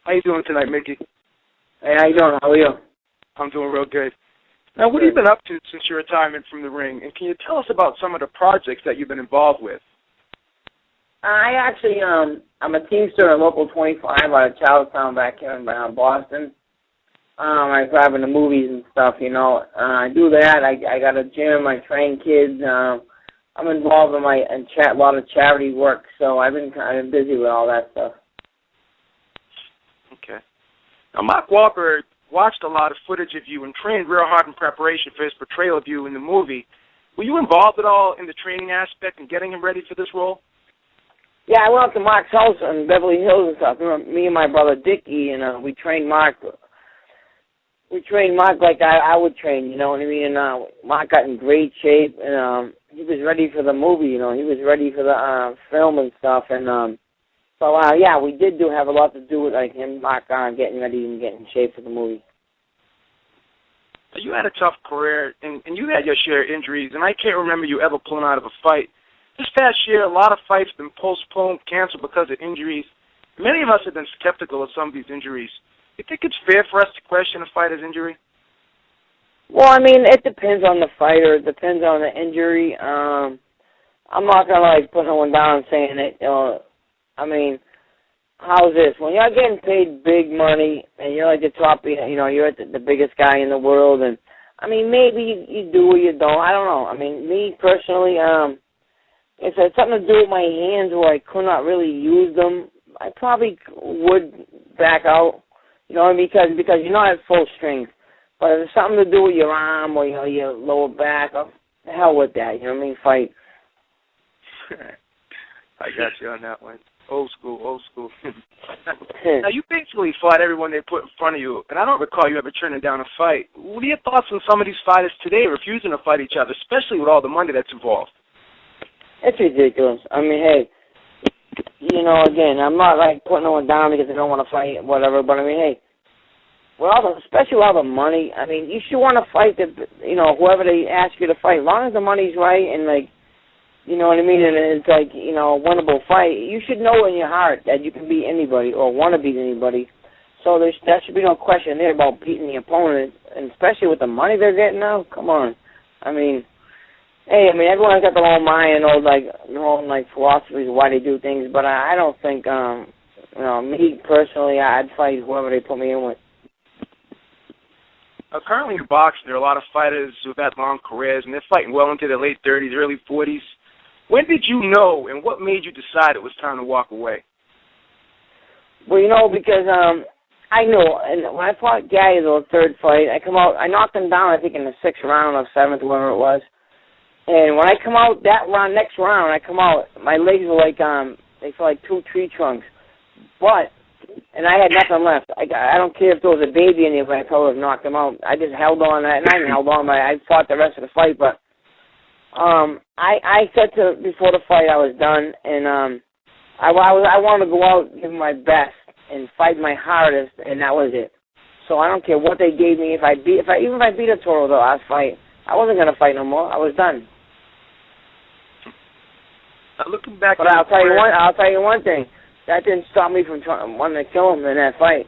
How you doing tonight, Micky? Hey, how you doing? How are you? I'm doing real good. Now, what have you been up to since your retirement from the ring? And can you tell us about some of the projects that you've been involved with? I actually, I'm a teamster at Local 25 out of Charlestown back here in Boston. I drive in the movies and stuff, you know. I do that. I got a gym. I train kids. I'm involved in a lot of charity work, so I've been kind of busy with all that stuff. Okay. Now, Mark Wahlberg watched a lot of footage of you and trained real hard in preparation for his portrayal of you in the movie. Were you involved at all in the training aspect and getting him ready for this role? Yeah, I went up to Mark's house in Beverly Hills and stuff. Me and my brother Dickie, and we trained Mark. We trained Mark like I would train, you know what I mean? And Mark got in great shape, and he was ready for the movie, you know. He was ready for the film and stuff. And so, yeah, we did have a lot to do with like him, Mark, getting ready and getting in shape for the movie. You had a tough career, and you had your share of injuries, and I can't remember you ever pulling out of a fight. This past year, a lot of fights have been postponed, canceled because of injuries. Many of us have been skeptical of some of these injuries. Do you think it's fair for us to question a fighter's injury? Well, I mean, it depends on the fighter. It depends on the injury. I'm not going to, like, put no one down and saying it. I mean, how's this? When you're getting paid big money and you're like the top, you know, you're the biggest guy in the world, and, I mean, maybe you do or you don't. I don't know. I mean, me personally, if it had something to do with my hands where I could not really use them, I probably would back out, you know, because you're not at full strength. But if it's something to do with your arm or your lower back, the hell with that, you know what I mean? Fight. I got you on that one. Old school, old school. Now, you basically fought everyone they put in front of you, and I don't recall you ever turning down a fight. What are your thoughts on some of these fighters today refusing to fight each other, especially with all the money that's involved? It's ridiculous. I mean, hey, you know, again, I'm not, like, putting no one down because they don't want to fight, whatever, but, I mean, hey, especially with all the money, I mean, you should want to fight, you know, whoever they ask you to fight. As long as the money's right and, like, you know what I mean, and it's, like, you know, a winnable fight, you should know in your heart that you can beat anybody or want to beat anybody. So there should be no question there about beating the opponent, and especially with the money they're getting now. Come on. I mean, hey, I mean, everyone's got their own mind and their own philosophies of why they do things, but I don't think, you know, me personally, I'd fight whoever they put me in with. Currently in boxing, there are a lot of fighters who've had long careers, and they're fighting well into their late 30s, early 40s. When did you know, and what made you decide it was time to walk away? Well, you know, because I knew, and when I fought Gary, the third fight, I knocked him down, I think, in the 6th round or 7th, whatever it was. And when I come out next round, my legs were like, they felt like 2 tree trunks. And I had nothing left. I don't care if there was a baby in there, but I probably would have knocked him out. I just held on, and I didn't held on, but I fought the rest of the fight. But I said before the fight I was done, and I wanted to go out, give my best, and fight my hardest, and that was it. So I don't care what they gave me. Even if I beat a Toro the last fight, I wasn't going to fight no more. I was done. Looking back, but I'll tell you one thing. That didn't stop me from wanting to kill him in that fight.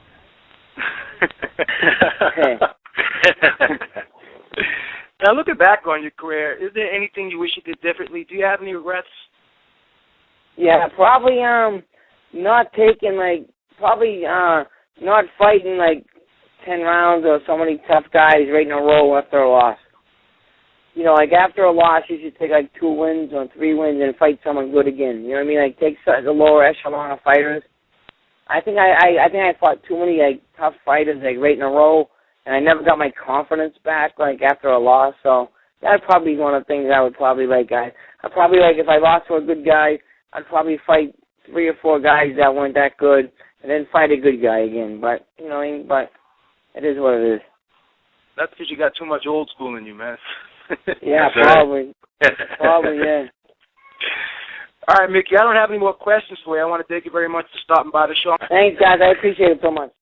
Now, looking back on your career, is there anything you wish you did differently? Do you have any regrets? Yeah, probably not taking not fighting 10 rounds or so many tough guys right in a row after a loss. You know, after a loss, you should take 2 wins or 3 wins and fight someone good again. You know what I mean? Take the lower echelon of fighters. I think I fought too many tough fighters right in a row, and I never got my confidence back after a loss. So that'd probably be one of the things I would probably I'd probably if I lost to a good guy, I'd probably fight 3 or 4 guys that weren't that good, and then fight a good guy again. But you know, but it is what it is. That's because you got too much old school in you, man. Yeah, probably. Probably, yeah. All right, Micky, I don't have any more questions for you. I want to thank you very much for stopping by the show. Thanks, guys. I appreciate it so much.